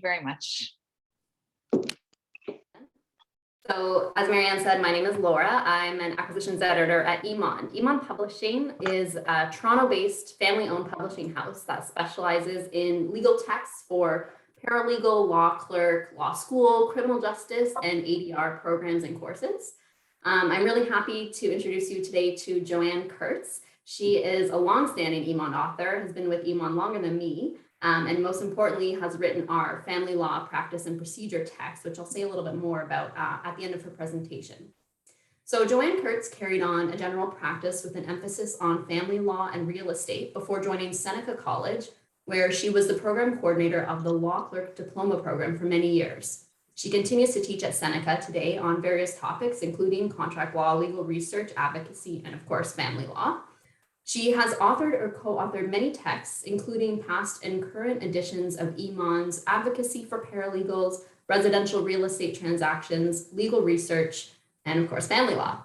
very much. So as Marianne said, my name is Laura. I'm an acquisitions editor at Emond. Emond Publishing is a Toronto-based family-owned publishing house that specializes in legal texts for paralegal, law clerk, law school, criminal justice, and ADR programs and courses. I'm really happy to introduce you today to Joanne Kurtz. She is a longstanding Emond author, has been with Emond longer than me, and most importantly has written our family law practice and procedure text, which I'll say a little bit more about at the end of her presentation. So Joanne Kurtz carried on a general practice with an emphasis on family law and real estate before joining Seneca College, where she was the program coordinator of the Law Clerk Diploma program for many years. She continues to teach at Seneca today on various topics, including contract law, legal research, advocacy, and of course, family law. She has authored or co-authored many texts, including past and current editions of Emond's Advocacy for Paralegals, Residential Real Estate Transactions, Legal Research, and of course, Family Law.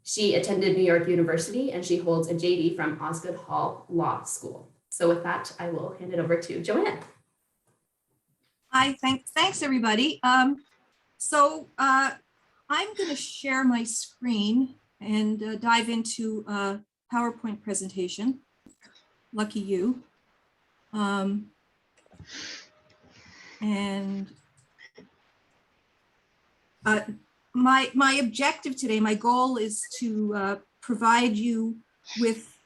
She attended New York University and she holds a JD from Osgoode Hall Law School. So with that, I will hand it over to Joanne. Hi, thanks everybody. I'm going to share my screen and dive into PowerPoint presentation. Lucky you. My objective today, my goal is to provide you with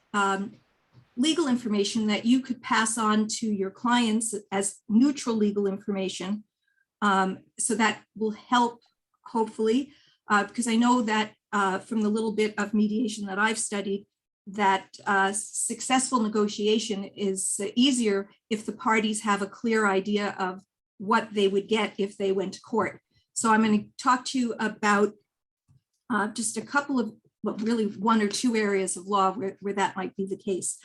legal information that you could pass on to your clients as neutral legal information. So that will help, hopefully, because I know that from the little bit of mediation that I've studied, that successful negotiation is easier if the parties have a clear idea of what they would get if they went to court. So I'm going to talk to you about just a couple of, well, really one or two areas of law where that might be the case.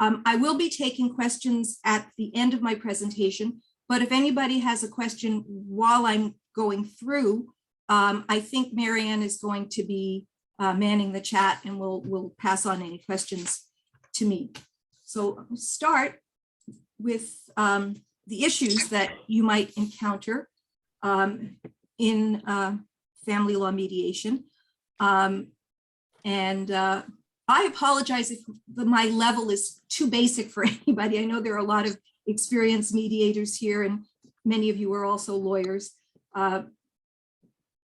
I will be taking questions at the end of my presentation, but if anybody has a question while I'm going through, I think Marianne is going to be manning the chat and we'll pass on any questions to me. So I'll start with the issues that you might encounter in family law mediation. I apologize if my level is too basic for anybody. I know there are a lot of experienced mediators here and many of you are also lawyers.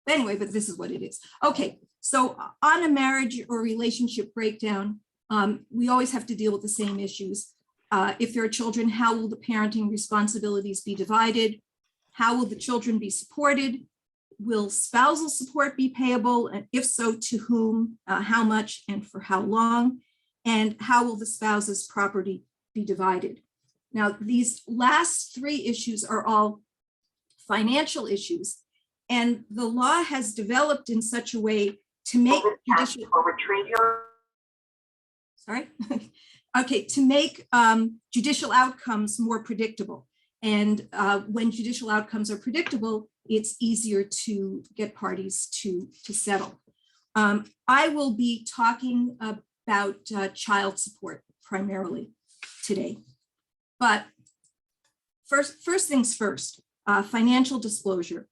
Anyway, but this is what it is. Okay, so on a marriage or relationship breakdown, we always have to deal with the same issues. If there are children, how will the parenting responsibilities be divided? How will the children be supported? Will spousal support be payable? And if so, to whom, how much, and for how long? And how will the spouse's property be divided? Now, these last three issues are all financial issues, and the law has developed in such a way to make judicial judicial outcomes more predictable. And when judicial outcomes are predictable, it's easier to get parties to settle. I will be talking about child support primarily today. But first things first, financial disclosure.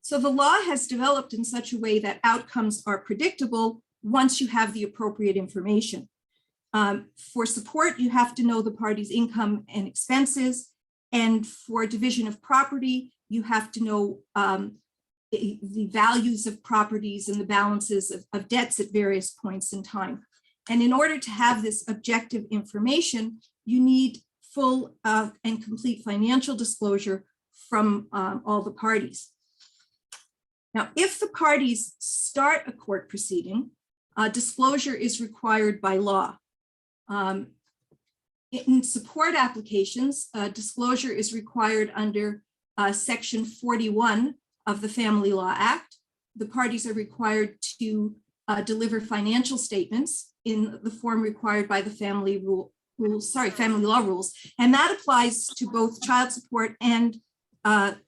So the law has developed in such a way that outcomes are predictable once you have the appropriate information. For support, you have to know the party's income and expenses. And for division of property, you have to know the values of properties and the balances of debts at various points in time. And in order to have this objective information, you need full and complete financial disclosure from all the parties. Now, if the parties start a court proceeding, disclosure is required by law. In support applications, disclosure is required under Section 41 of the Family Law Act. The parties are required to deliver financial statements in the form required by the family law rules, and that applies to both child support and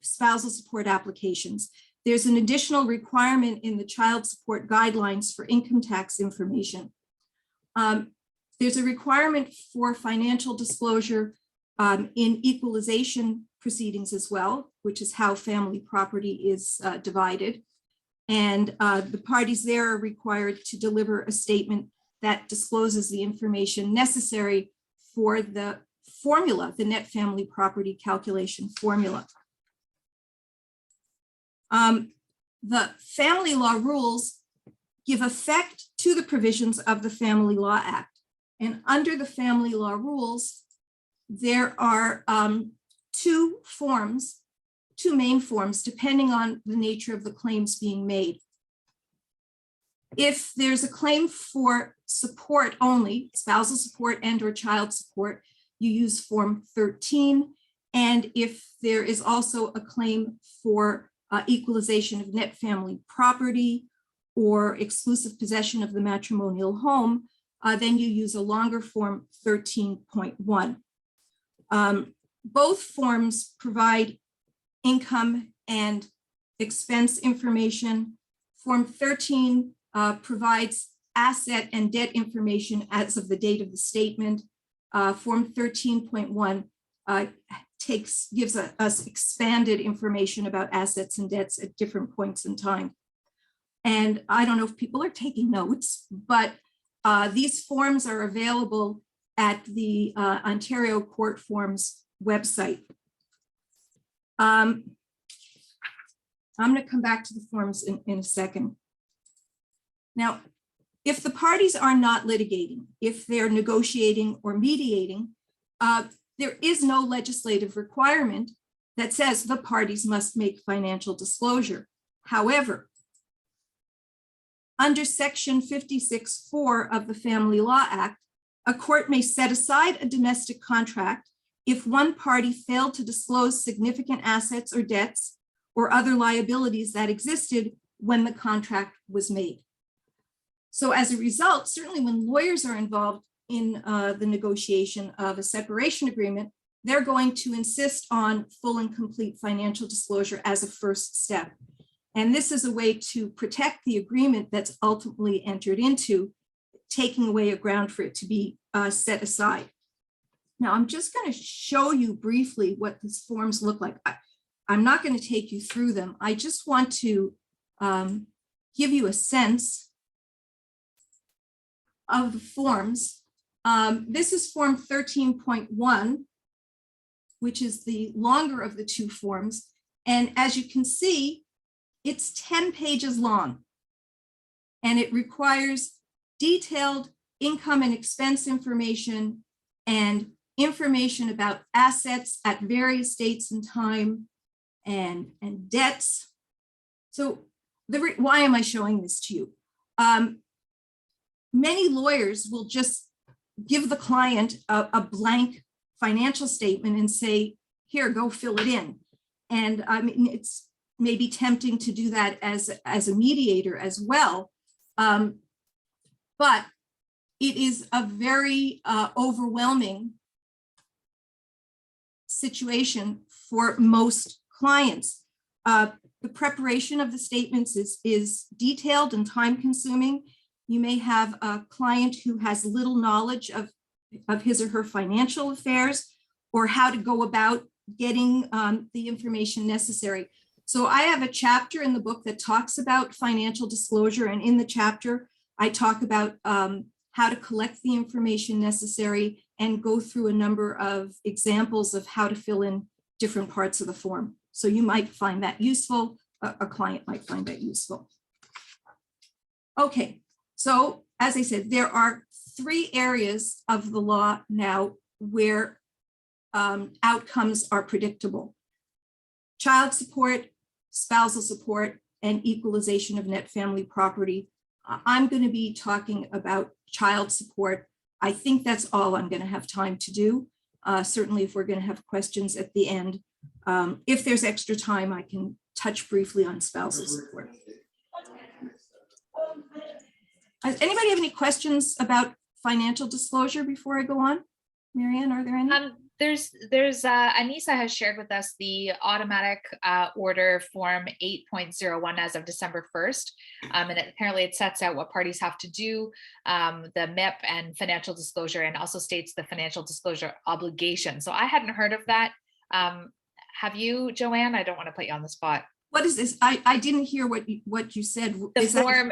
spousal support applications. There's an additional requirement in the child support guidelines for income tax information. There's a requirement for financial disclosure in equalization proceedings as well, which is how family property is divided. And the parties there are required to deliver a statement that discloses the information necessary for the formula, the net family property calculation formula. The family law rules give effect to the provisions of the Family Law Act. And under the family law rules, there are two main forms, depending on the nature of the claims being made. If there's a claim for support only, spousal support and or child support, you use Form 13. And if there is also a claim for equalization of net family property or exclusive possession of the matrimonial home, then you use a longer form, 13.1. Both forms provide income and expense information. Form 13 provides asset and debt information as of the date of the statement. Form 13.1 gives us expanded information about assets and debts at different points in time. And I don't know if people are taking notes, but these forms are available at the Ontario Court Forms website. I'm going to come back to the forms in a second. Now, if the parties are not litigating, if they're negotiating or mediating, there is no legislative requirement that says the parties must make financial disclosure. However, under Section 56(4) of the Family Law Act, a court may set aside a domestic contract if one party failed to disclose significant assets or debts or other liabilities that existed when the contract was made. So as a result, certainly when lawyers are involved in the negotiation of a separation agreement, they're going to insist on full and complete financial disclosure as a first step. And this is a way to protect the agreement that's ultimately entered into, taking away a ground for it to be set aside. Now, I'm just going to show you briefly what these forms look like. I'm not going to take you through them. I just want to give you a sense of the forms. This is Form 13.1, which is the longer of the two forms. And as you can see, it's 10 pages long, and it requires detailed income and expense information and information about assets at various dates and time and debts. So why am I showing this to you? Many lawyers will just give the client a blank financial statement and say, here, go fill it in. And I mean, it's maybe tempting to do that as a mediator as well. But it is a very overwhelming situation for most clients. The preparation of the statements is detailed and time consuming. You may have a client who has little knowledge of his or her financial affairs or how to go about getting the information necessary. So I have a chapter in the book that talks about financial disclosure, and in the chapter, I talk about how to collect the information necessary and go through a number of examples of how to fill in different parts of the form. So you might find that useful, a client might find that useful. Okay, so as I said, there are three areas of the law now where outcomes are predictable: child support, spousal support, and equalization of net family property. I'm going to be talking about child support. I think that's all I'm going to have time to do. Certainly, if we're going to have questions at the end, if there's extra time, I can touch briefly on spousal support. Does anybody have any questions about financial disclosure before I go on? Marianne, are there any? there's Anissa has shared with us the automatic order form 8.01 as of December 1st. And apparently it sets out what parties have to do, the MIP and financial disclosure, and also states the financial disclosure obligation. So I hadn't heard of that. Have you, Joanne? I don't want to put you on the spot. What is this? I didn't hear what you said. The Is that- form,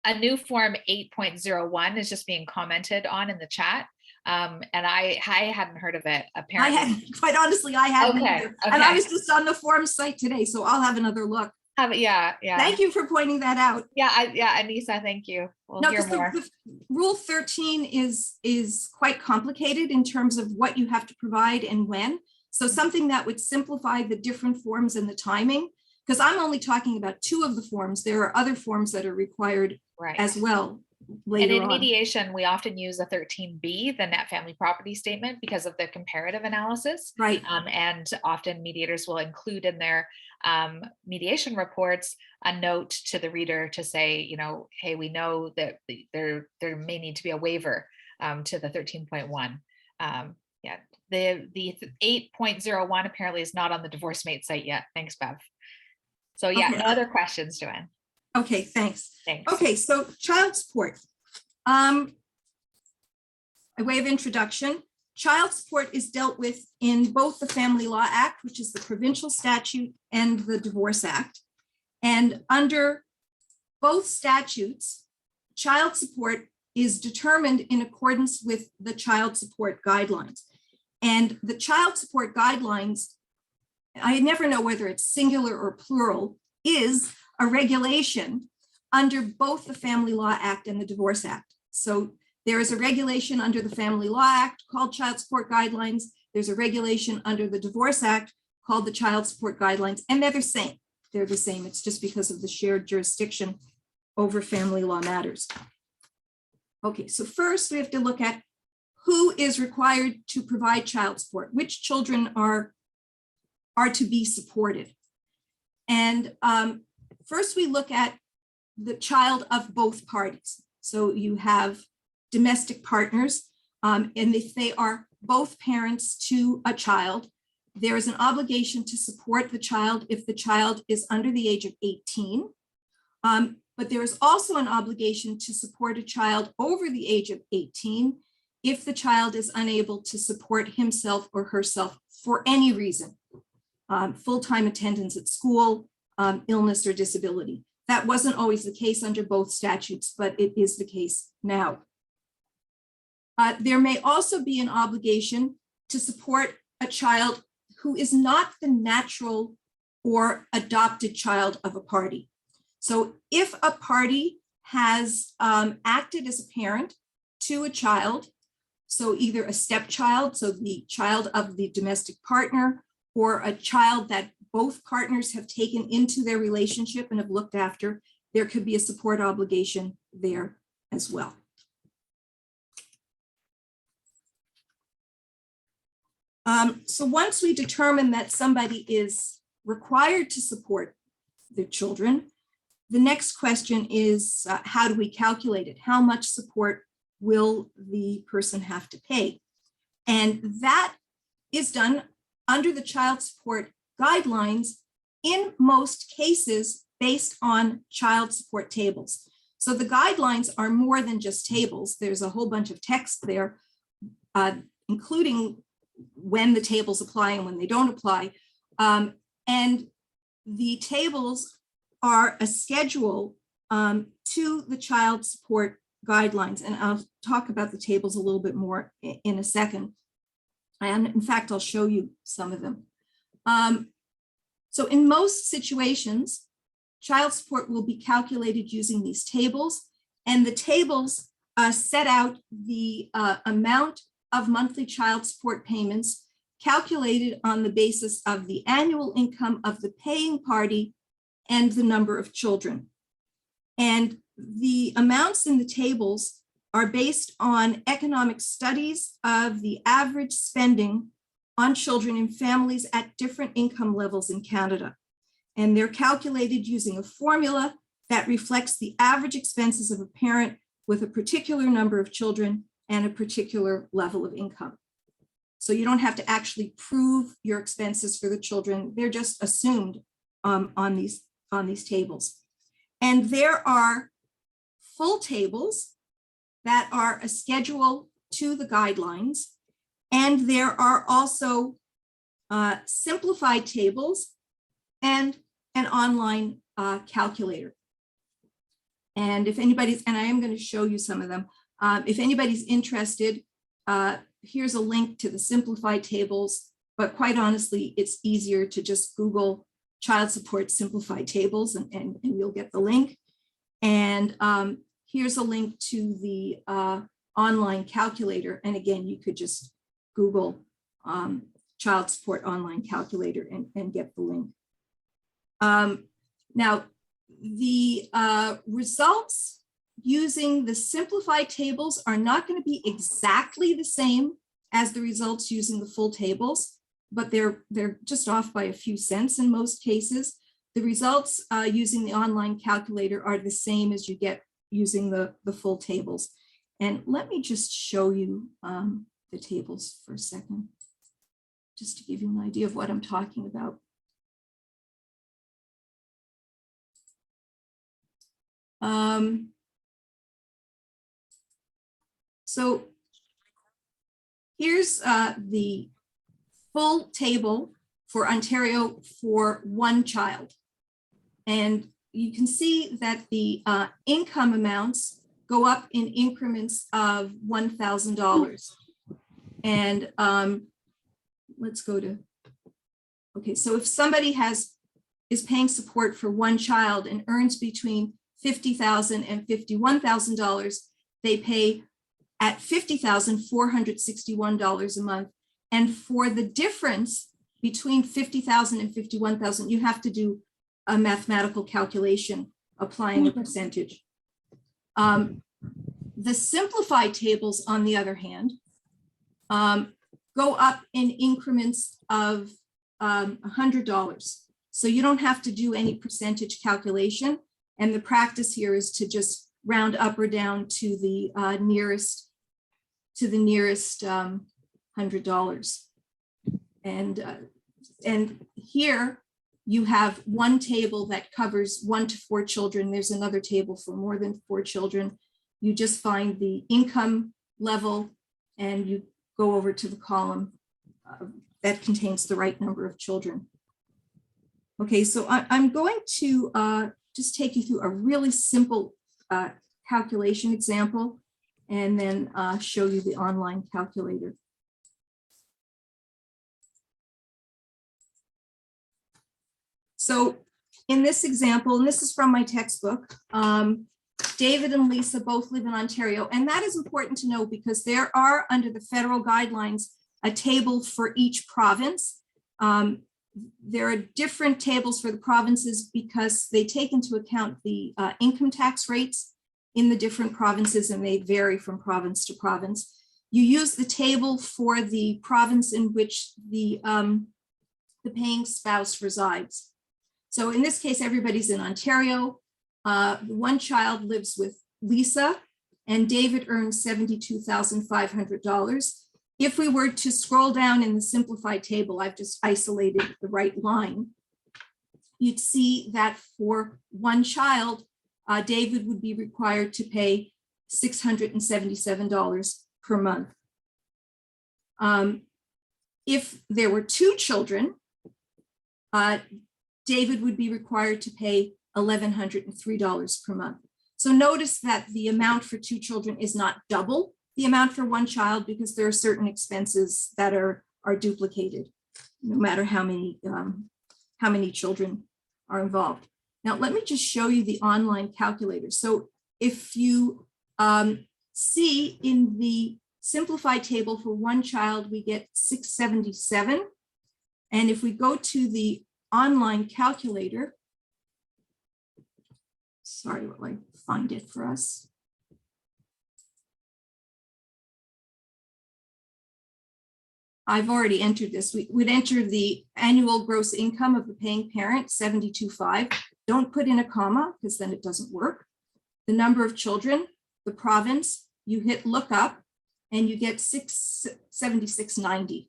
a new form 8.01 is just being commented on in the chat. And I hadn't heard of it, I apparently. hadn't, quite honestly, I hadn't Okay, either. And I okay. was just on the form site today, so I'll have another look. Yeah. Thank you for pointing that out. Yeah, Anissa, thank you. We'll No, hear because more. the Rule 13 is quite complicated in terms of what you have to provide and when. So something that would simplify the different forms and the timing, because I'm only talking about 2 of the forms. There are other forms that are required Right. as well And later in on. mediation, we often use a 13B, the net family property statement, because of the comparative analysis. Right. And often mediators will include in their mediation reports a note to the reader to say, you know, hey, we know that there may need to be a waiver to the 13.1. Yeah, the 8.01 apparently is not on the DivorceMate site yet. Thanks, Bev. So yeah, Okay. no other questions, Joanne. Okay, thanks. Thanks. Okay, so child support. A way of introduction, child support is dealt with in both the Family Law Act, which is the provincial statute, and the Divorce Act. And under both statutes, child support is determined in accordance with the child support guidelines. And the child support guidelines, I never know whether it's singular or plural, is a regulation under both the Family Law Act and the Divorce Act. So there is a regulation under the Family Law Act called Child Support Guidelines. There's a regulation under the Divorce Act called the Child Support Guidelines, and they're the same. They're the same. It's just because of the shared jurisdiction over family law matters. Okay, so first we have to look at who is required to provide child support, which children are to be supported. And first we look at the child of both parties. So you have domestic partners, and if they are both parents to a child, there is an obligation to support the child if the child is under the age of 18. But there is also an obligation to support a child over the age of 18 if the child is unable to support himself or herself for any reason, full-time attendance at school, illness or disability. That wasn't always the case under both statutes, but it is the case now. There may also be an obligation to support a child who is not the natural or adopted child of a party. So if a party has acted as a parent to a child, so either a stepchild, so the child of the domestic partner, or a child that both partners have taken into their relationship and have looked after, there could be a support obligation there as well. So once we determine that somebody is required to support their children, the next question is, how do we calculate it? How much support will the person have to pay? And that is done under the child support guidelines in most cases based on child support tables. So the guidelines are more than just tables. There's a whole bunch of text there, including when the tables apply and when they don't apply. And the tables are a schedule to the child support guidelines. And I'll talk about the tables a little bit more in a second. And in fact, I'll show you some of them. So in most situations, child support will be calculated using these tables, and the tables set out the amount of monthly child support payments calculated on the basis of the annual income of the paying party and the number of children. And the amounts in the tables are based on economic studies of the average spending on children in families at different income levels in Canada. And they're calculated using a formula that reflects the average expenses of a parent with a particular number of children and a particular level of income. So you don't have to actually prove your expenses for the children. They're just assumed on these tables. And there are full tables that are a schedule to the guidelines. And there are also simplified tables and an online calculator. And if anybody's, and I am going to show you some of them, if anybody's interested, here's a link to the simplified tables, but quite honestly, it's easier to just Google child support simplified tables and you'll get the link. And here's a link to the online calculator. And again, you could just Google child support online calculator and get the link. Now, the results using the simplified tables are not going to be exactly the same as the results using the full tables, but they're just off by a few cents in most cases. The results using the online calculator are the same as you get using the full tables. And let me just show you the tables for a second, just to give you an idea of what I'm talking about. So here's the full table for Ontario for one child. And you can see that the income amounts go up in increments of $1,000. And let's go to, okay, so if somebody is paying support for one child and earns between $50,000 and $51,000, they pay at $50,461 a month. And for the difference between $50,000 and $51,000, you have to do a mathematical calculation applying a percentage. The simplified tables, on the other hand, go up in increments of $100. So you don't have to do any percentage calculation. And the practice here is to just round up or down to the nearest $100. And here you have one table that covers 1 to 4 children. There's another table for more than 4 children. You just find the income level and you go over to the column that contains the right number of children. Okay, so I'm going to just take you through a really simple calculation example and then show you the online calculator. So in this example, and this is from my textbook, David and Lisa both live in Ontario, and that is important to know because there are, under the federal guidelines, a table for each province. There are different tables for the provinces because they take into account the income tax rates in the different provinces, and they vary from province to province. You use the table for the province in which the paying spouse resides. So in this case, everybody's in Ontario. One child lives with Lisa, and David earns $72,500. If we were to scroll down in the simplified table, I've just isolated the right line, you'd see that for one child, David would be required to pay $677 per month. If there were 2 children, David would be required to pay $1,103 per month. So notice that the amount for 2 children is not double the amount for one child because there are certain expenses that are duplicated, no matter how many children are involved. Now, let me just show you the online calculator. So if you see in the simplified table for one child, we get $677. And if we go to the online calculator, sorry, will I find it for us? I've already entered this. We would enter the annual gross income of the paying parent, 72.5. Don't put in a comma because then it doesn't work. The number of children, the province, you hit look up, and you get 676.90.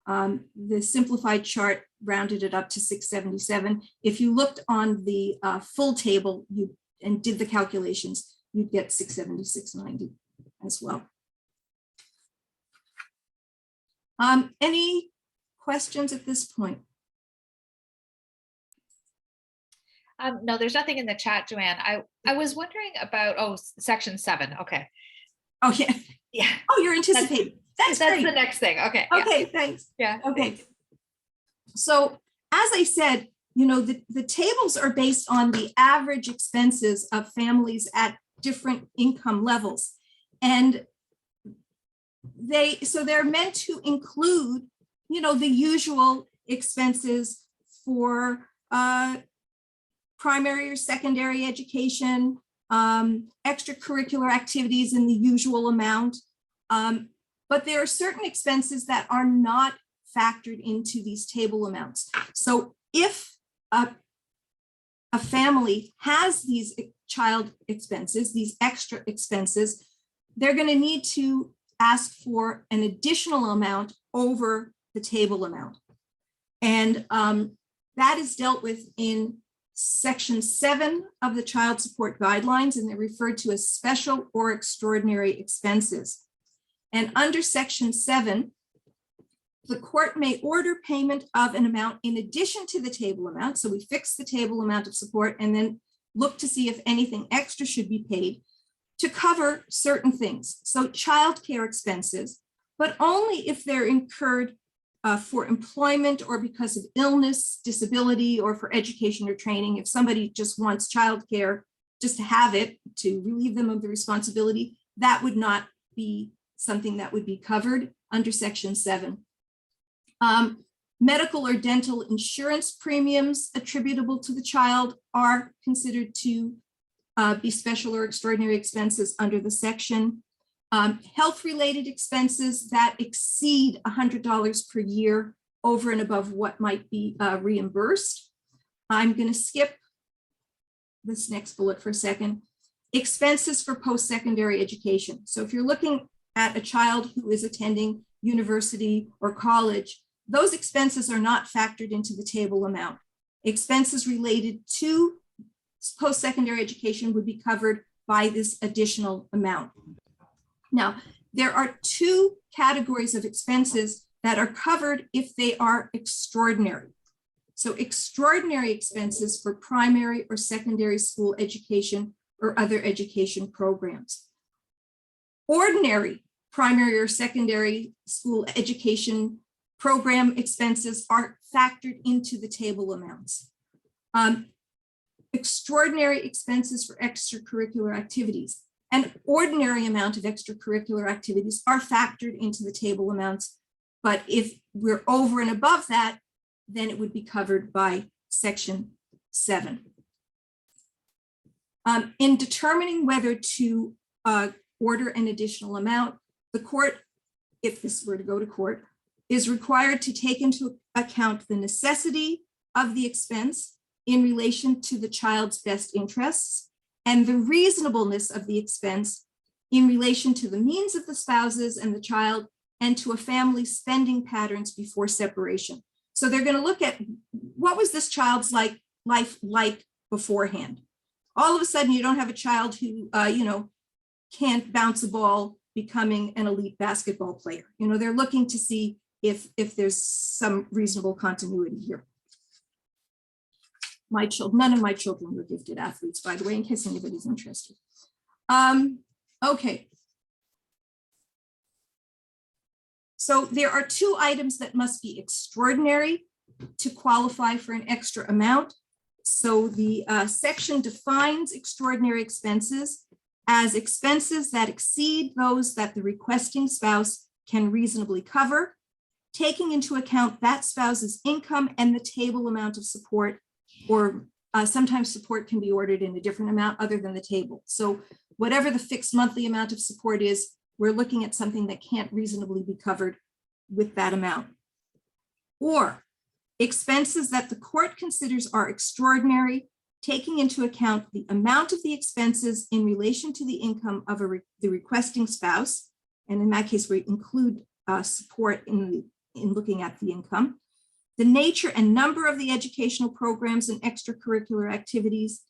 The simplified chart rounded it up to 677. If you looked on the full table and did the calculations, you'd get 676.90 as well. Any questions at this point? No, there's nothing in the chat, Joanne. I was wondering about, section 7. Okay. Oh, yeah. Yeah. Oh, you're anticipating. That's the great. next thing. Okay. Yeah. Okay, thanks. Yeah. Okay. So as I said, the tables are based on the average expenses of families at different income levels. And they're meant to include, the usual expenses for primary or secondary education, extracurricular activities in the usual amount. But there are certain expenses that are not factored into these table amounts. So if a family has these child expenses, these extra expenses, they're going to need to ask for an additional amount over the table amount. And that is dealt with in Section 7 of the Child Support Guidelines, and they're referred to as special or extraordinary expenses. And under Section 7, the court may order payment of an amount in addition to the table amount. So we fix the table amount of support and then look to see if anything extra should be paid to cover certain things. So childcare expenses, but only if they're incurred for employment or because of illness, disability, or for education or training. If somebody just wants childcare just to have it, to relieve them of the responsibility, that would not be something that would be covered under Section 7. Medical or dental insurance premiums attributable to the child are considered to be special or extraordinary expenses under the section. Health-related expenses that exceed $100 per year over and above what might be reimbursed. I'm going to skip this next bullet for a second. Expenses for post-secondary education. So if you're looking at a child who is attending university or college, those expenses are not factored into the table amount. Expenses related to post-secondary education would be covered by this additional amount. Now, there are two categories of expenses that are covered if they are extraordinary. So extraordinary expenses for primary or secondary school education or other education programs. Ordinary primary or secondary school education program expenses are factored into the table amounts. Extraordinary expenses for extracurricular activities. An ordinary amount of extracurricular activities are factored into the table amounts, but if we're over and above that, then it would be covered by Section 7. In determining whether to order an additional amount, the court, if this were to go to court, is required to take into account the necessity of the expense in relation to the child's best interests and the reasonableness of the expense in relation to the means of the spouses and the child and to a family's spending patterns before separation. So they're going to look at what was this child's life like beforehand. All of a sudden, you don't have a child who, can't bounce a ball becoming an elite basketball player. They're looking to see if there's some reasonable continuity here. None of my children were gifted athletes, by the way, in case anybody's interested. Okay. So there are two items that must be extraordinary to qualify for an extra amount. So the section defines extraordinary expenses as expenses that exceed those that the requesting spouse can reasonably cover, taking into account that spouse's income and the table amount of support, or sometimes support can be ordered in a different amount other than the table. So whatever the fixed monthly amount of support is, we're looking at something that can't reasonably be covered with that amount. Or expenses that the court considers are extraordinary, taking into account the amount of the expenses in relation to the income of the requesting spouse And in that case, we include support in looking at the income. The nature and number of the educational programs and extracurricular activities,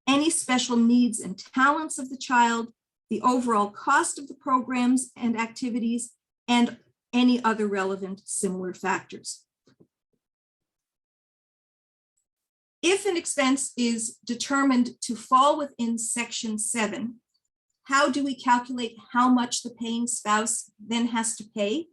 any special needs and talents of the child, the overall cost of the programs and activities, and any other relevant similar factors. If an expense is determined to fall within Section 7, how do we calculate how much the paying spouse then has to pay?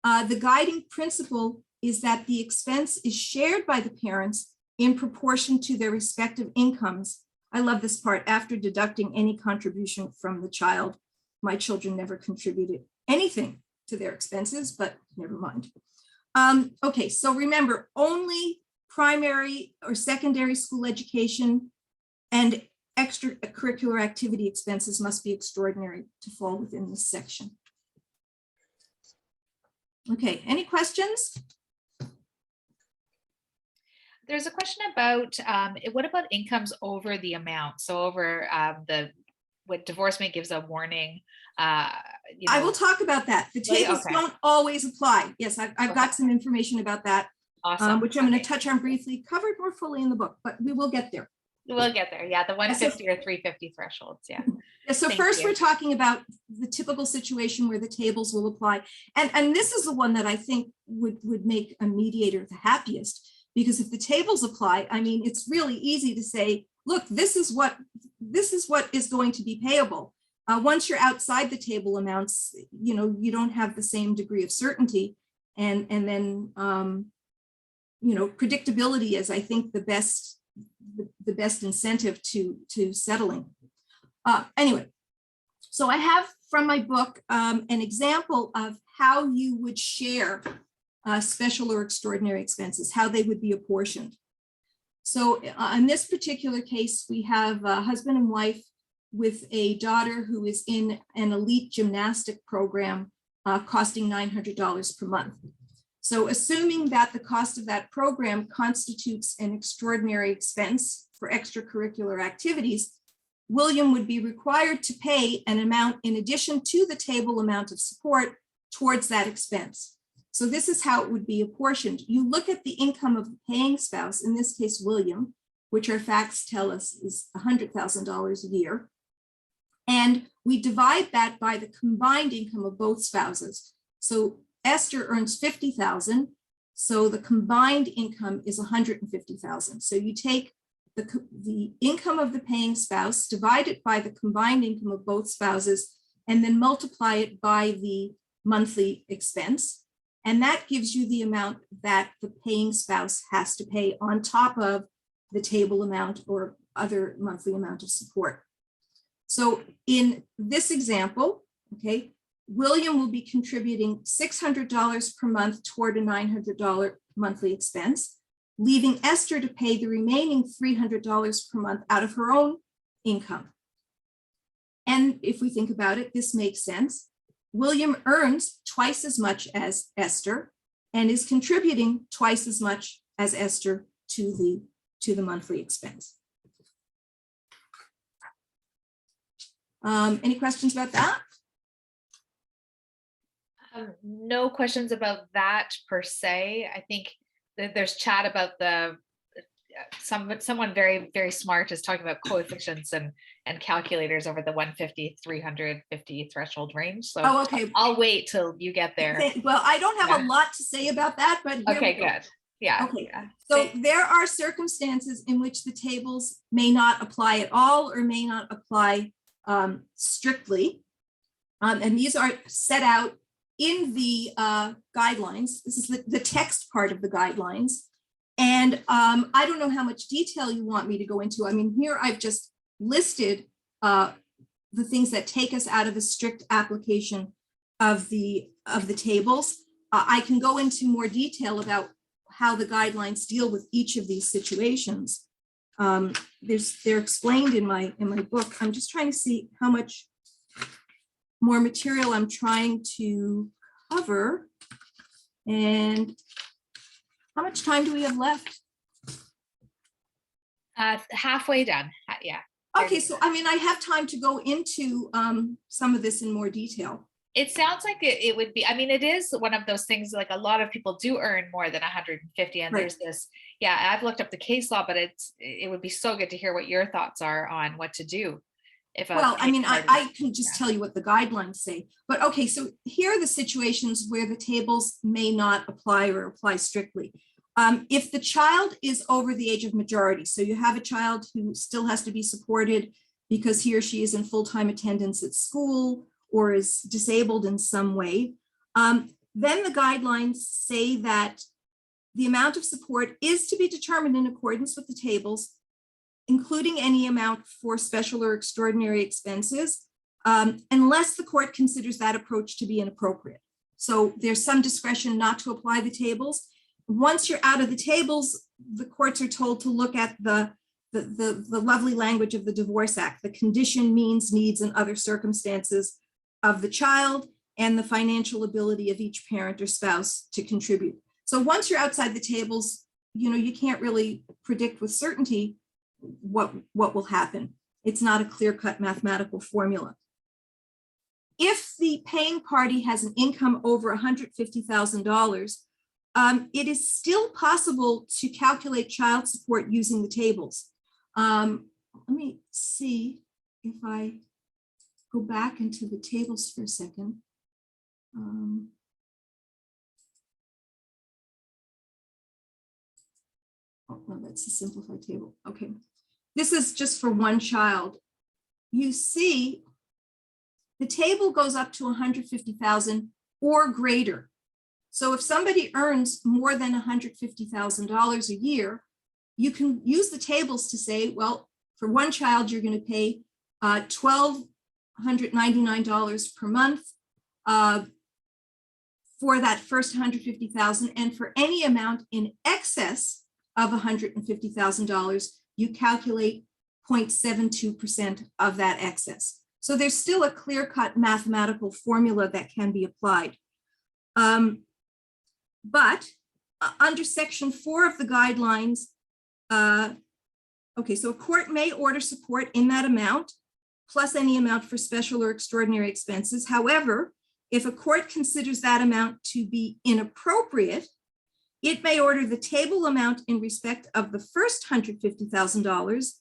The guiding principle is that the expense is shared by the parents in proportion to their respective incomes. I love this part, after deducting any contribution from the child. My children never contributed anything to their expenses, but never mind. Okay, so remember, only primary or secondary school education and extracurricular activity expenses must be extraordinary to fall within this section. Okay, any questions? There's a question about what about incomes over the amount? So over what divorcement gives a warning. I will talk about that. The tables don't always apply. Yes, I've got some information about that, awesome. Which I'm going to touch on briefly, covered more fully in the book, but we will get there. We'll get there. Yeah, the 150 or 350 thresholds. Yeah. Yeah, so first we're talking about the typical situation where the tables will apply. And this is the one that I think would make a mediator the happiest, because if the tables apply, I mean, it's really easy to say, look, this is what is going to be payable. Once you're outside the table amounts, you don't have the same degree of certainty. And then, predictability is, I think, the best incentive to settling. Anyway, so I have from my book an example of how you would share special or extraordinary expenses, how they would be apportioned. So in this particular case, we have a husband and wife with a daughter who is in an elite gymnastic program costing $900 per month. So assuming that the cost of that program constitutes an extraordinary expense for extracurricular activities, William would be required to pay an amount in addition to the table amount of support towards that expense. So this is how it would be apportioned. You look at the income of the paying spouse, in this case, William, which our facts tell us is $100,000 a year. And we divide that by the combined income of both spouses. So Esther earns $50,000, so the combined income is $150,000. So you take the income of the paying spouse, divide it by the combined income of both spouses, and then multiply it by the monthly expense. And that gives you the amount that the paying spouse has to pay on top of the table amount or other monthly amount of support. So in this example, okay, William will be contributing $600 per month toward a $900 monthly expense, leaving Esther to pay the remaining $300 per month out of her own income. And if we think about it, this makes sense. William earns twice as much as Esther and is contributing twice as much as Esther to the monthly expense. Any questions about that? No questions about that per se. I think that there's chat about someone very, very smart is talking about coefficients and calculators over the 150, 350 threshold range. So okay. I'll wait till you get there. Okay. Well, I don't have a lot to say about that, but okay, good. Yeah. Okay. Yeah. So there are circumstances in which the tables may not apply at all or may not apply strictly. And these are set out in the guidelines. This is the text part of the guidelines. And I don't know how much detail you want me to go into. I mean, here I've just listed the things that take us out of a strict application of the tables. I can go into more detail about how the guidelines deal with each of these situations. They're explained in my book. I'm just trying to see how much more material I'm trying to cover. And how much time do we have left? Halfway done. Yeah. Okay, so I mean, I have time to go into some of this in more detail. It sounds like it would be, I mean, it is one of those things, like a lot of people do earn more than 150, and Right. there's this, yeah, I've looked up the case law, but it would be so good to hear what your thoughts are on what to do. If a Well, I paying mean, party- I can just tell you what the guidelines say, but okay, so here are the situations where the tables may not apply or apply strictly. If the child is over the age of majority, so you have a child who still has to be supported because he or she is in full-time attendance at school or is disabled in some way, then the guidelines say that the amount of support is to be determined in accordance with the tables, including any amount for special or extraordinary expenses, unless the court considers that approach to be inappropriate. So there's some discretion not to apply the tables. Once you're out of the tables, the courts are told to look at the lovely language of the Divorce Act, the condition, means, needs, and other circumstances of the child, and the financial ability of each parent or spouse to contribute. So once you're outside the tables, you can't really predict with certainty what will happen. It's not a clear-cut mathematical formula. If the paying party has an income over $150,000, it is still possible to calculate child support using the tables. Let me see if I go back into the tables for a second. Oh, no, that's a simplified table. Okay. This is just for one child. You see, the table goes up to 150,000 or greater. So if somebody earns more than $150,000 a year, you can use the tables to say, well, for one child, you're going to pay $1,299 per month for that first 150,000, and for any amount in excess of $150,000, you calculate 0.72% of that excess. So there's still a clear-cut mathematical formula that can be applied. But under Section 4 of the guidelines, okay, so a court may order support in that amount, plus any amount for special or extraordinary expenses. However, if a court considers that amount to be inappropriate, it may order the table amount in respect of the first $150,000,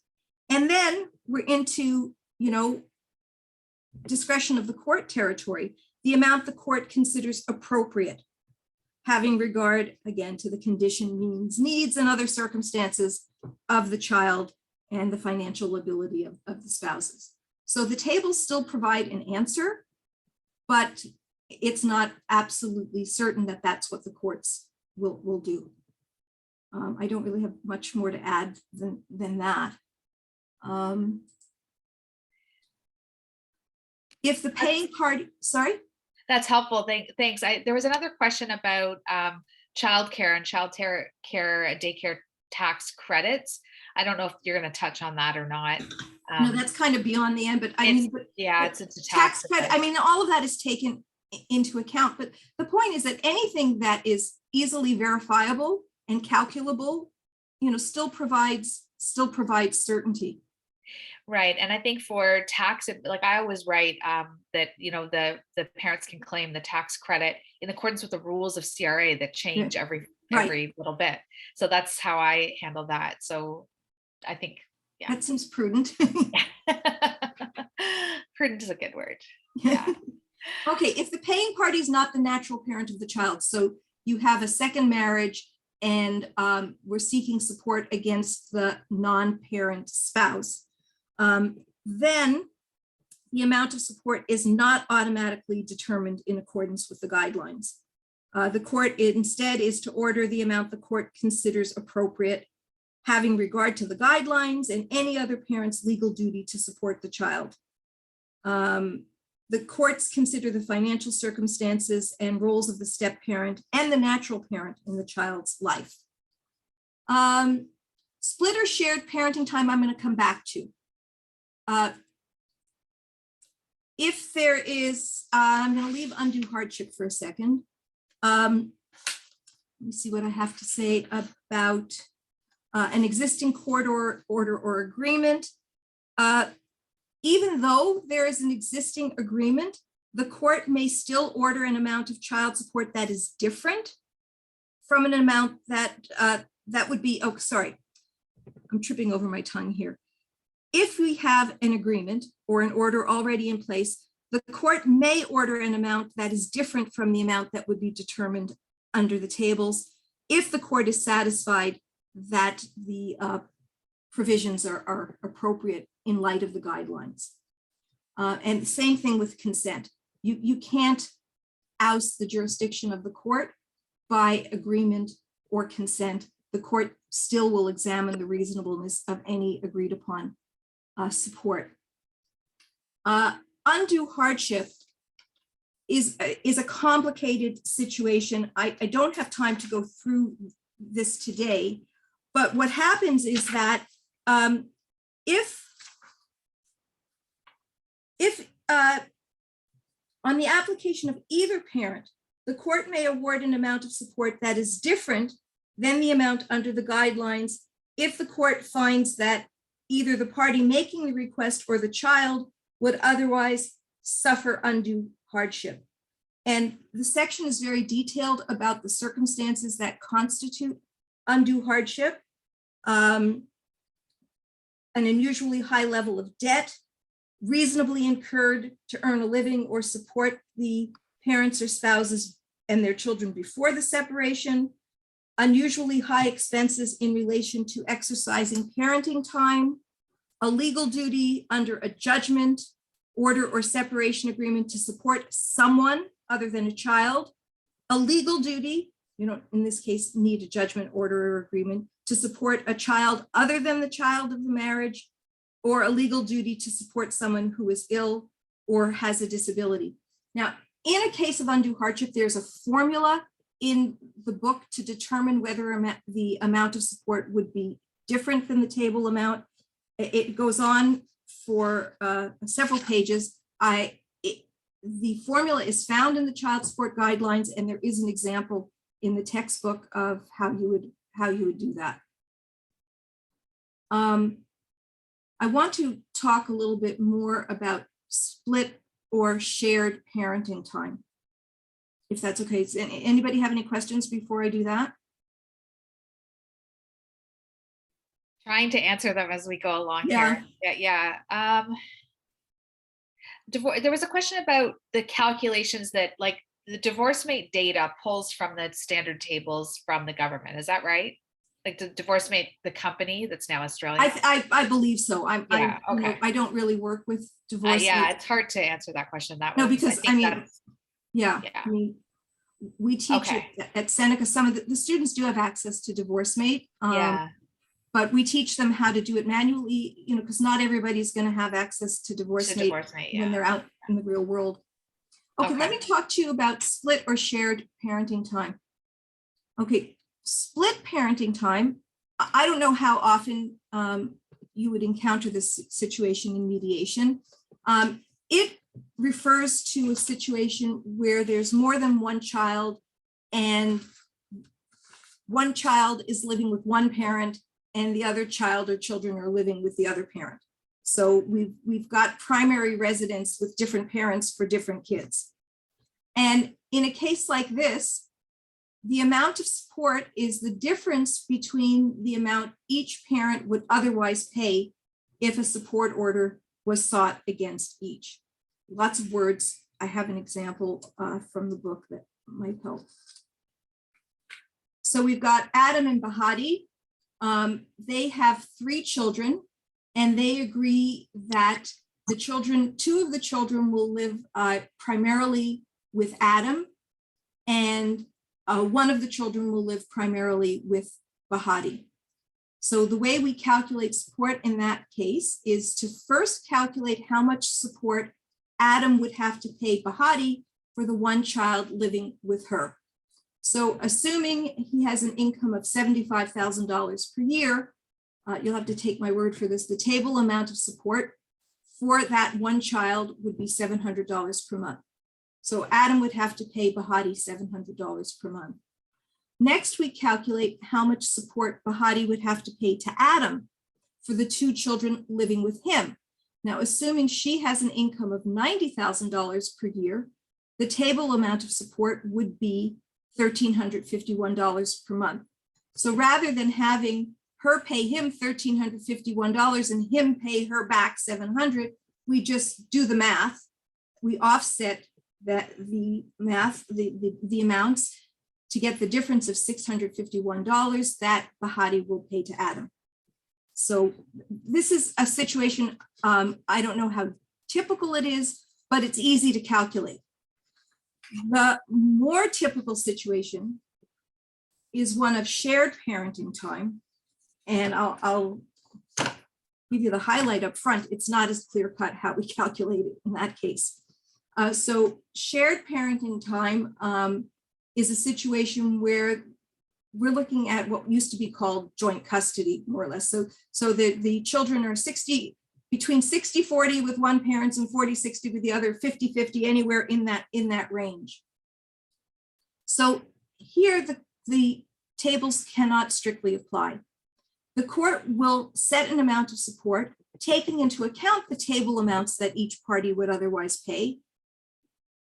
and then we're into, discretion of the court territory, the amount the court considers appropriate, having regard, again, to the condition, means, needs, and other circumstances of the child and the financial ability of the spouses. So the tables still provide an answer, but it's not absolutely certain that that's what the courts will do. I don't really have much more to add than that. If the paying party, sorry? That's helpful. Thanks. There was another question about childcare and childcare daycare tax credits. I don't know if you're going to touch on that or not. No, that's kind of beyond the end, but I mean, it's a tax credit. I mean, all of that is taken into account, but the point is that anything that is easily verifiable and calculable, still provides certainty. Right. And I think for tax, like I always write that, the parents can claim the tax credit in accordance with the rules of CRA that change every little bit. So that's how I handle that. So I think, yeah. That seems prudent. Prudent is a good word. Yeah. Okay. If the paying party is not the natural parent of the child, so you have a second marriage and we're seeking support against the non-parent spouse, then the amount of support is not automatically determined in accordance with the guidelines. The court instead is to order the amount the court considers appropriate, having regard to the guidelines and any other parent's legal duty to support the child. The courts consider the financial circumstances and roles of the step parent and the natural parent in the child's life. Split or shared parenting time, I'm going to come back to. If there is, I'm going to leave undue hardship for a second. Let me see what I have to say about an existing court order or agreement. Even though there is an existing agreement, the court may still order an amount of child support that is different from an amount that that would be, oh, sorry, I'm tripping over my tongue here. If we have an agreement or an order already in place, the court may order an amount that is different from the amount that would be determined under the tables if the court is satisfied that the provisions are appropriate in light of the guidelines. And the same thing with consent. You can't oust the jurisdiction of the court by agreement or consent. The court still will examine the reasonableness of any agreed upon support. Undue hardship is a complicated situation. I don't have time to go through this today, but what happens is that if on the application of either parent, the court may award an amount of support that is different than the amount under the guidelines if the court finds that either the party making the request or the child would otherwise suffer undue hardship. And the section is very detailed about the circumstances that constitute undue hardship, an unusually high level of debt, reasonably incurred to earn a living or support the parents or spouses and their children before the separation, unusually high expenses in relation to exercising parenting time, a legal duty under a judgment, order, or separation agreement to support someone other than a child, a legal duty, you don't in this case need a judgment, order, or agreement to support a child other than the child of the marriage, or a legal duty to support someone who is ill or has a disability. Now, in a case of undue hardship, there's a formula in the book to determine whether the amount of support would be different than the table amount. It goes on for several pages. The formula is found in the child support guidelines, and there is an example in the textbook of how you would do that. I want to talk a little bit more about split or shared parenting time, if that's okay. Does anybody have any questions before I do that? Trying to answer them as we go along Yeah. here. Yeah. There was a question about the calculations that like the DivorceMate data pulls from the standard tables from the government. Is that right? Like the DivorceMate, the company that's now Australian? I believe so. Yeah, okay. I don't really work with divorce. Yeah, it's hard to answer that question that way. No, because I mean, yeah, yeah. I mean, we teach Okay. it at Seneca. Some of the students do have access to DivorceMate. Yeah. But we teach them how to do it manually, you know, because not everybody's going to have access to DivorceMate DivorceMate, when they're out in the real world. Okay, let me talk to you about split or shared parenting time. Okay, split parenting time. I don't know how often you would encounter this situation in mediation. It refers to a situation where there's more than one child and one child is living with one parent and the other child or children are living with the other parent. So we've got primary residence with different parents for different kids. And in a case like this, the amount of support is the difference between the amount each parent would otherwise pay if a support order was sought against each. Lots of words. I have an example from the book that might help. So we've got Adam and Bahati. They have 3 children, and they agree that the children, 2 of the children will live primarily with Adam, and 1 of the children will live primarily with Bahati. So the way we calculate support in that case is to first calculate how much support Adam would have to pay Bahati for the 1 child living with her. So assuming he has an income of $75,000 per year, you'll have to take my word for this, the table amount of support for that 1 child would be $700 per month. So Adam would have to pay Bahati $700 per month. Next, we calculate how much support Bahati would have to pay to Adam for the 2 children living with him. Now, assuming she has an income of $90,000 per year, the table amount of support would be $1,351 per month. So rather than having her pay him $1,351 and him pay her back $700, we just do the math. We offset the amounts to get the difference of $651 that Bahati will pay to Adam. So this is a situation, I don't know how typical it is, but it's easy to calculate. The more typical situation is one of shared parenting time. And I'll give you the highlight up front. It's not as clear cut how we calculate it in that case. So shared parenting time is a situation where we're looking at what used to be called joint custody, more or less. So the children are between 60-40 with one parent and 40-60 with the other, 50-50, anywhere in that range. So here the tables cannot strictly apply. The court will set an amount of support, taking into account the table amounts that each party would otherwise pay.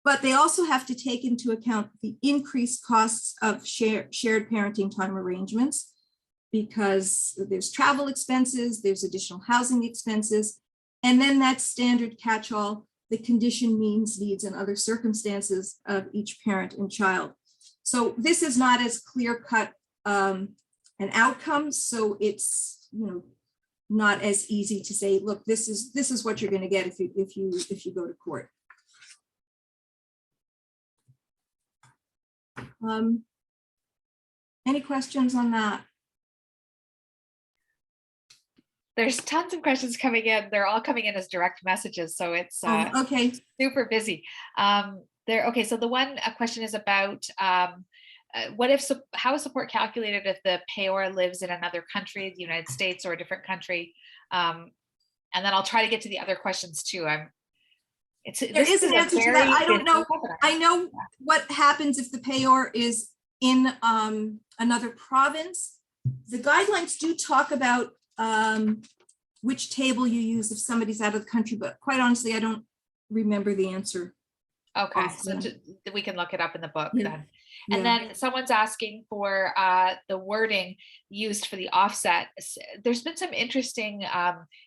But they also have to take into account the increased costs of shared parenting time arrangements, because there's travel expenses, there's additional housing expenses, and then that standard catch-all, the condition, means, needs, and other circumstances of each parent and child. So this is not as clear-cut an outcome, so it's not as easy to say, look, this is what you're going to get if you go to court. Any questions on that? There's tons of questions coming in. They're all coming in as direct messages, so it's Okay. super busy. Okay, so the one question is about how is support calculated if the payor lives in another country, the United States or a different country? And then I'll try to get to the other questions too. There is an answer to that. I don't know. I know what happens if the payor is in another province. The guidelines do talk about which table you use if somebody's out of the country, but quite honestly, I don't remember the answer. Okay, so we can look it up in the book then. And Yeah. then someone's asking for the wording used for the offset. There's been some interesting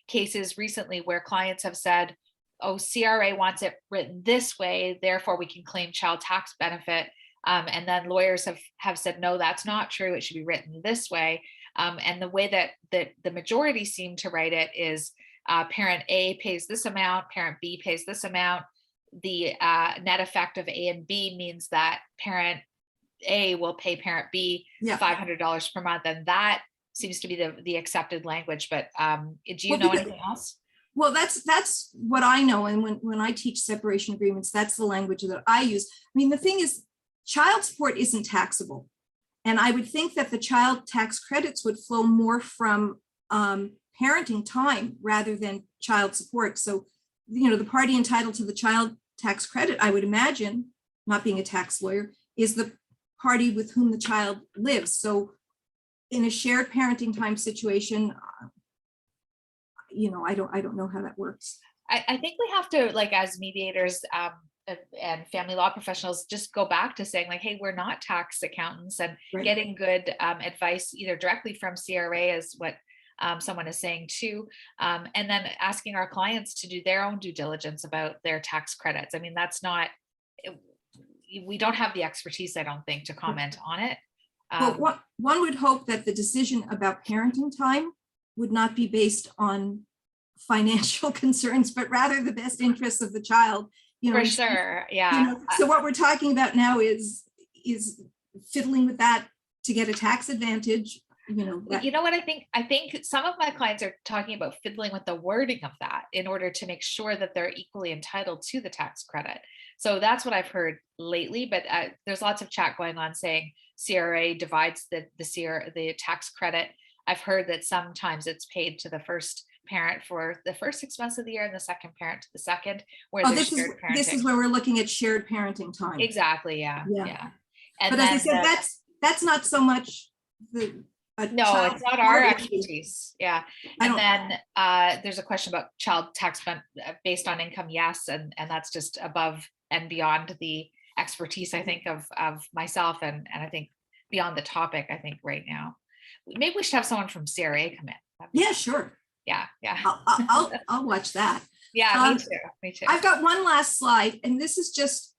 cases recently where clients have said, oh, CRA wants it written this way, therefore we can claim child tax benefit. And then lawyers have said, no, that's not true. It should be written this way. And the way that the majority seem to write it is parent A pays this amount, parent B pays this amount. The net effect of A and B means that parent A will pay parent B $500 per month. And that seems to be the accepted language. But do you know anything else? Well, that's what I know. And when I teach separation agreements, that's the language that I use. I mean, the thing is, child support isn't taxable. And I would think that the child tax credits would flow more from parenting time rather than child support. So, the party entitled to the child tax credit, I would imagine, not being a tax lawyer, is the party with whom the child lives. So in a shared parenting time situation, I don't know how that works. I think we have to, like, as mediators and family law professionals, just go back to saying, like, hey, we're not tax accountants, and getting good advice either directly from CRA, as what someone is saying too, and then asking our clients to do their own due diligence about their tax credits. I mean, we don't have the expertise, I don't think, to comment on it. Well, one would hope that the decision about parenting time would not be based on financial concerns, but rather the best interests of the child. For sure, yeah. So what we're talking about now is fiddling with that to get a tax advantage. You know what I think? I think some of my clients are talking about fiddling with the wording of that in order to make sure that they're equally entitled to the tax credit. So that's what I've heard lately, but there's lots of chat going on saying CRA divides the tax credit. I've heard that sometimes it's paid to the first parent for the first 6 months of the year and the second parent to the second, where there's shared parenting. This is where we're looking at shared parenting time. Exactly, yeah. And but as I said, that's not so much No, child it's not our support issue. expertise. Yeah. I And don't- then there's a question about child tax fund based on income. Yes. And that's just above and beyond the expertise, I think, of myself and I think beyond the topic, I think right now. Maybe we should have someone from CRA come in. That'd be Yeah, fun. sure. Yeah. Yeah. I'll watch that. Yeah. Um, Me too. Me too. I've got one last slide, and this is just,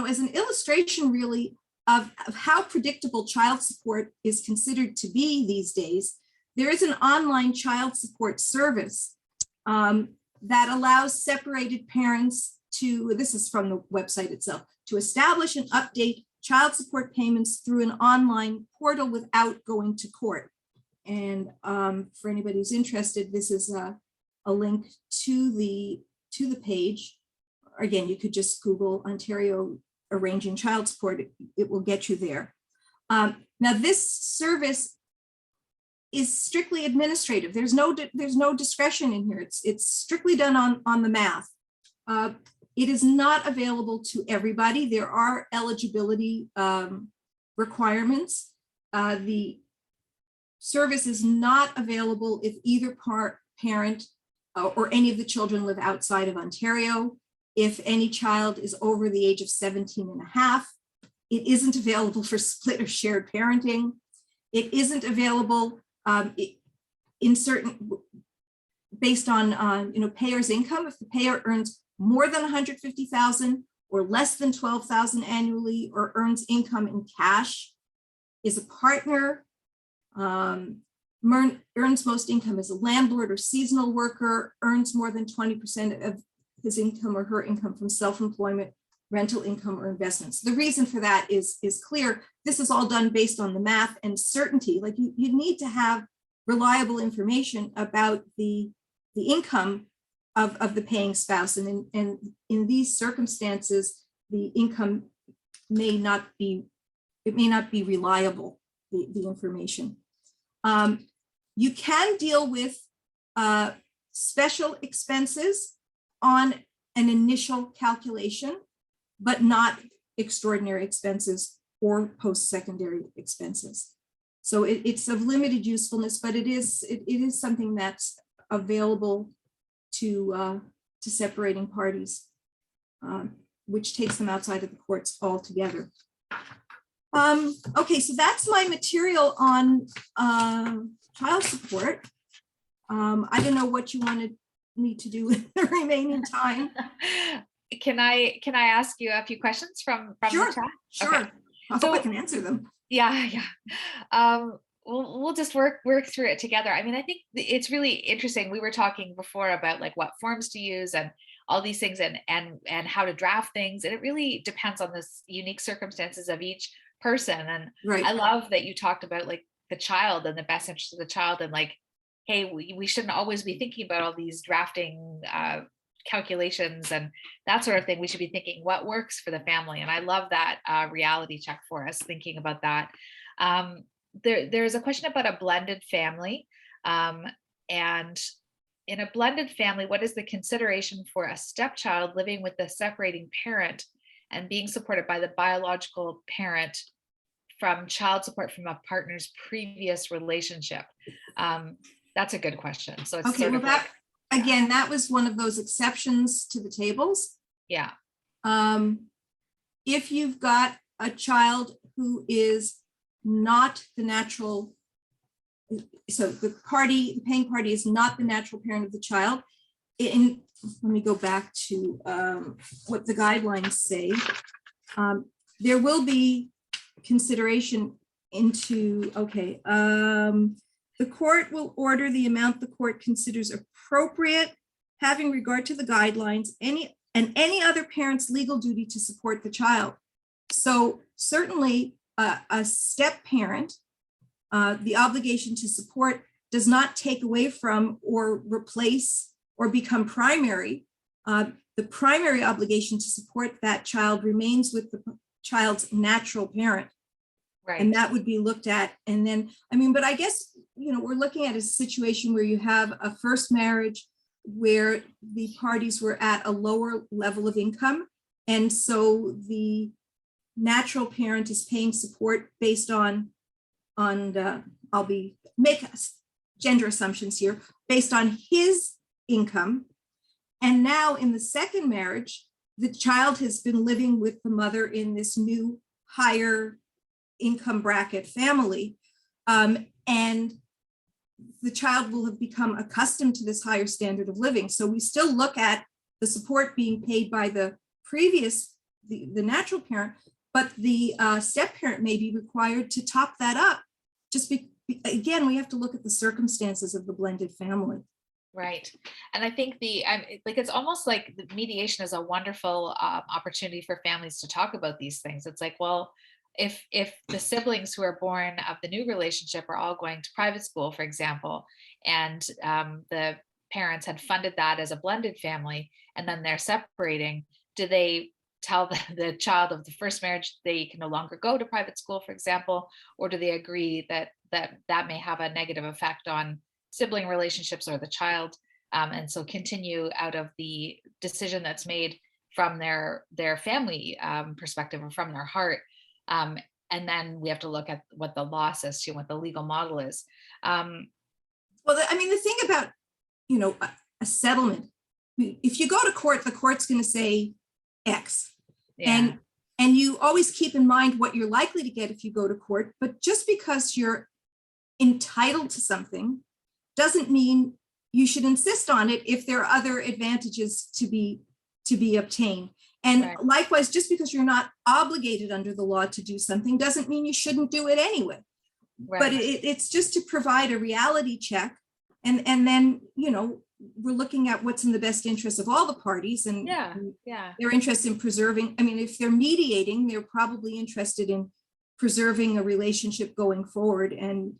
as an illustration really of how predictable child support is considered to be these days. There is an online child support service that allows separated parents to, this is from the website itself, to establish and update child support payments through an online portal without going to court. And for anybody who's interested, this is a link to the page. Again, you could just Google Ontario arranging child support. It will get you there. Now, this service is strictly administrative. There's no discretion in here. It's strictly done on the math. It is not available to everybody. There are eligibility requirements. The service is not available if either parent or any of the children live outside of Ontario. If any child is over the age of 17 and a half, it isn't available for split or shared parenting. It isn't available in certain, based on payer's income. If the payer earns more than 150,000 or less than 12,000 annually, or earns income in cash, is a partner, earns most income as a landlord or seasonal worker, earns more than 20% of his income or her income from self-employment, rental income, or investments. The reason for that is clear. This is all done based on the math and certainty. Like you need to have reliable information about the income of the paying spouse. And in these circumstances, the income may not be reliable, the information. You can deal with special expenses on an initial calculation, but not extraordinary expenses or post-secondary expenses. So it's of limited usefulness, but it is something that's available to separating parties, which takes them outside of the courts altogether. Okay, so that's my material on child support. I don't know what you wanted me to do with the remaining time. Can I ask you a few questions from Sure, the chat? sure. Okay. I hope I can answer them. Yeah. We'll just work through it together. I mean, I think it's really interesting. We were talking before about like what forms to use and all these things and how to draft things. And it really depends on the unique circumstances of each person. And Right. I love that you talked about like the child and the best interest of the child, and like, hey, we shouldn't always be thinking about all these drafting calculations and that sort of thing. We should be thinking what works for the family. And I love that reality check for us, thinking about that. There's a question about a blended family. And in a blended family, what is the consideration for a stepchild living with the separating parent and being supported by the biological parent from child support from a partner's previous relationship? That's a good question. So it's Okay, sort well, of like, again, that was one of those exceptions to the tables. yeah. If you've got a child who is not the natural, so the paying party is not the natural parent of the child. Let me go back to what the guidelines say. There will be consideration into, okay, the court will order the amount the court considers appropriate, having regard to the guidelines, any other parent's legal duty to support the child. So certainly a step parent, the obligation to support does not take away from or replace or become primary. The primary obligation to support that child remains with the child's natural parent. Right. And that would be looked at. And then, I mean, but I guess, we're looking at a situation where you have a first marriage where the parties were at a lower level of income. And so the natural parent is paying support based on I'll make gender assumptions here based on his income. And now in the second marriage, the child has been living with the mother in this new higher income bracket family. And the child will have become accustomed to this higher standard of living. So we still look at the support being paid by the previous, the natural parent, but the step parent may be required to top that up. Again, we have to look at the circumstances of the blended family. Right. And I think it's almost like the mediation is a wonderful opportunity for families to talk about these things. It's like, well, if the siblings who are born of the new relationship are all going to private school, for example, and the parents had funded that as a blended family, and then they're separating, do they tell the child of the first marriage they can no longer go to private school, for example, or do they agree that may have a negative effect on sibling relationships or the child, and so continue out of the decision that's made from their family perspective or from their heart, and then we have to look at what the law says to what the legal model is. Well, I mean, the thing about a settlement, if you go to court, the court's going to say X, Yeah. and you always keep in mind what you're likely to get if you go to court. But just because you're entitled to something doesn't mean you should insist on it if there are other advantages to be obtained. And Right. likewise, just because you're not obligated under the law to do something doesn't mean you shouldn't do it anyway. Right. But it's just to provide a reality check. And then, we're looking at what's in the best interest of all the parties, and Yeah. they're interested in preserving. I mean, if they're mediating, they're probably interested in preserving a relationship going forward, and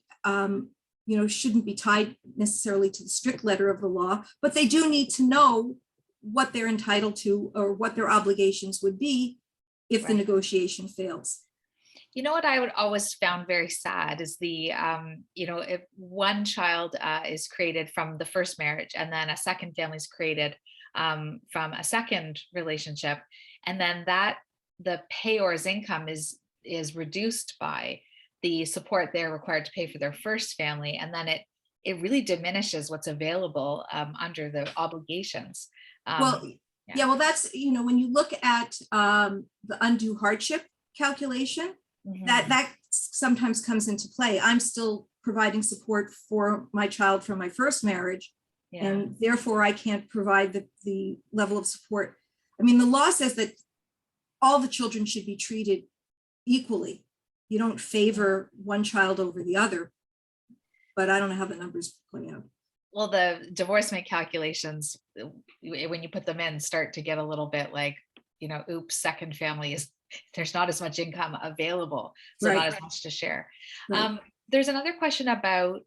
shouldn't be tied necessarily to the strict letter of the law, but they do need to know what they're entitled to or what their obligations would be if the Right. negotiation fails. You know what I would always found very sad is if one child is created from the first marriage and then a second family is created from a second relationship, and then the payor's income is reduced by the support they're required to pay for their first family, and then it really diminishes what's available under the obligations. Well, well, that's, when you look at the undue hardship calculation, Mhm. that sometimes comes into play. I'm still providing support for my child from my first marriage, Yeah. and therefore I can't provide the level of support. I mean, the law says that all the children should be treated equally. You don't favor one child over the other, but I don't know how the numbers play out. Well, the divorcement calculations, when you put them in, start to get a little bit like, oops, second family there's not as much income available, so Right. not as much to share. Right. There's another question about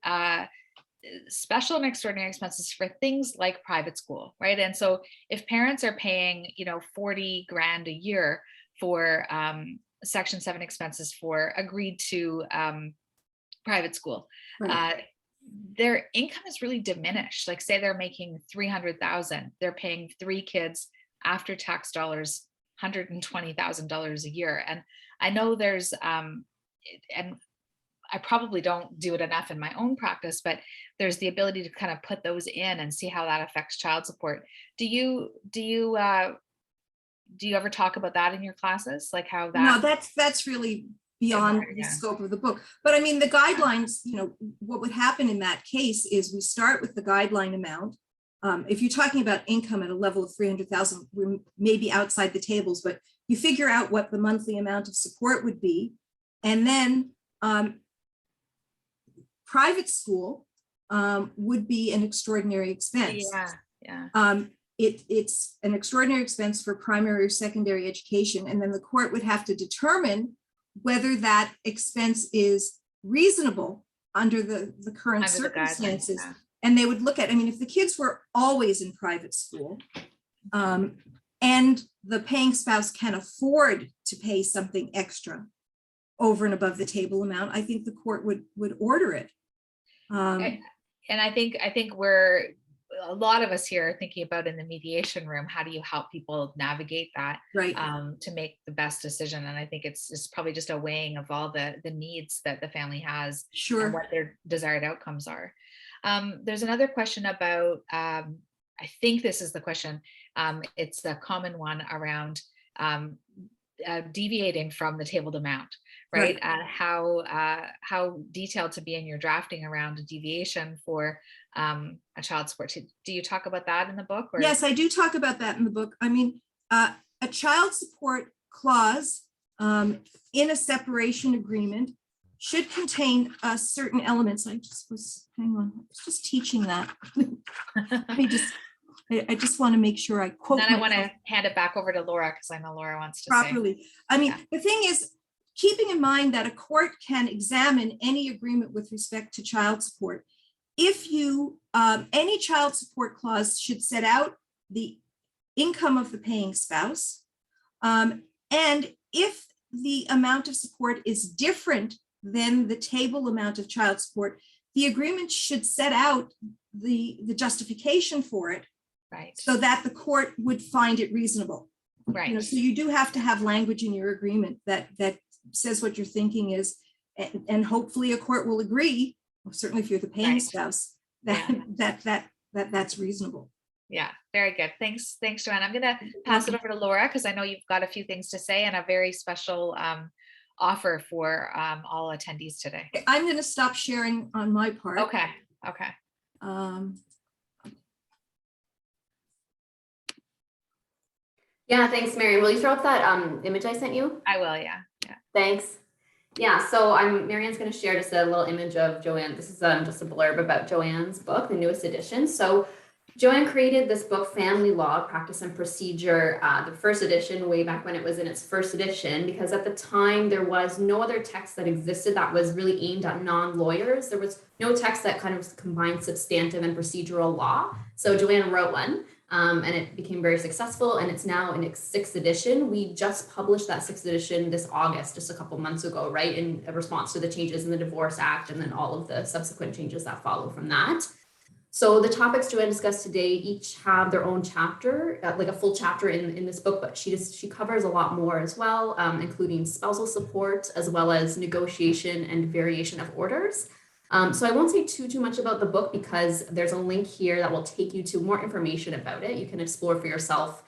special and extraordinary expenses for things like private school, right? And so if parents are paying, 40 grand a year for Section 7 expenses for agreed to private school, Right. their income is really diminished. Like, say they're making 300,000, they're paying 3 kids after tax dollars $120,000 a year. And I know there's and I probably don't do it enough in my own practice, but there's the ability to kind of put those in and see how that affects child support. Do you ever talk about that in your classes, like how that? No, that's really beyond the Yeah. scope of the book. But I mean, the guidelines, what would happen in that case is we start with the guideline amount. If you're talking about income at a level of 300,000, we're maybe outside the tables, but you figure out what the monthly amount of support would be. And then private school would be an extraordinary expense. Yeah. It's an extraordinary expense for primary or secondary education. And then the court would have to determine whether that expense is reasonable under the current Under the guidelines, circumstances. yeah. And they would look at, if the kids were always in private school, and the paying spouse can afford to pay something extra over and above the table amount, I think the court would order it. And I think we're a lot of us here are thinking about in the mediation room, how do you help people navigate that Right. to make the best decision? And I think it's probably just a weighing of all the needs that the family has and Sure. what their desired outcomes are. There's another question about, I think this is the question. It's a common one around deviating from the tabled amount, right? How detailed to be in your drafting around a deviation for a child support. Do you talk about that in the book? Or? Yes, I do talk about that in the book. I mean, a child support clause in a separation agreement should contain certain elements. I was just teaching that. I just want to make sure I quote. Then I want to hand it back over to Laura because I know Laura wants to properly. say. I mean, the thing is, keeping in mind that a court can examine any agreement with respect to child support. If you, any child support clause should set out the income of the paying spouse. And if the amount of support is different than the table amount of child support, the agreement should set out the justification for it. Right. So that the court would find it reasonable. Right. You know, so you do have to have language in your agreement that says what your thinking is, and hopefully a court will agree. Certainly, if you're the paying spouse, that's reasonable. Yeah, very good. Thanks, Joanne. I'm going to pass it over to Laura because I know you've got a few things to say and a very special offer for all attendees today. I'm going to stop sharing on my part. Okay. Yeah, thanks, Marian. Will you throw up that image I sent you? I will, yeah. Thanks. Yeah, so Marianne's going to share just a little image of Joanne. This is just a blurb about Joanne's book, the newest edition. So Joanne created this book, Family Law, Practice and Procedure, the first edition, way back when it was in its first edition, because at the time there was no other text that existed that was really aimed at non-lawyers. There was no text that kind of combined substantive and procedural law. So Joanne wrote one. And it became very successful, and it's now in its 6th edition. We just published that 6th edition this August, just a couple months ago, right, in response to the changes in the Divorce Act and then all of the subsequent changes that follow from that. So the topics Joanne discussed today each have their own chapter, like a full chapter in this book, but she covers a lot more as well, including spousal support, as well as negotiation and variation of orders. So I won't say too much about the book because there's a link here that will take you to more information about it. You can explore for yourself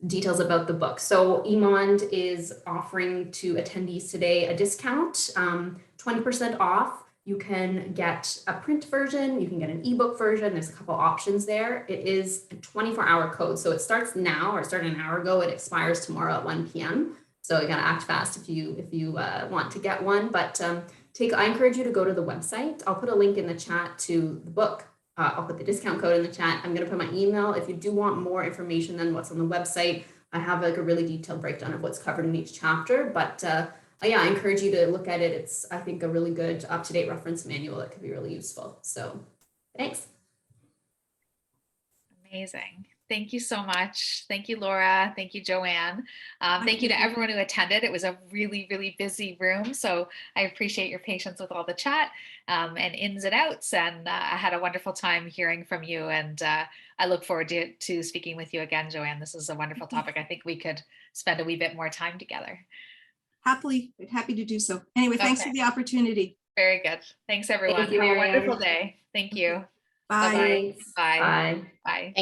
details about the book. So Emond is offering to attendees today a discount, 20% off. You can get a print version, you can get an ebook version. There's a couple options there. It is a 24-hour code. So it starts now, or it started an hour ago. It expires tomorrow at 1 p.m. So you gotta act fast if you want to get one. But I encourage you to go to the website. I'll put a link in the chat to the book. I'll put the discount code in the chat. I'm going to put my email. If you do want more information than what's on the website, I have like a really detailed breakdown of what's covered in each chapter. But yeah, I encourage you to look at it. It's, I think, a really good up-to-date reference manual that could be really useful. So thanks. Amazing. Thank you so much. Thank you, Laura. Thank you, Joanne. Thank you to everyone who attended. It was a really, really busy room. So I appreciate your patience with all the chat and ins and outs. And I had a wonderful time hearing from you. And I look forward to speaking with you again, Joanne. This is a wonderful topic. I think we could spend a wee bit more time together. Happy to do so. Anyway, thanks for the opportunity. Very good. Thanks, everyone. Thank you, Have a Marianne. wonderful day. Thank you. Bye. Bye-bye. Bye. Bye. Bye.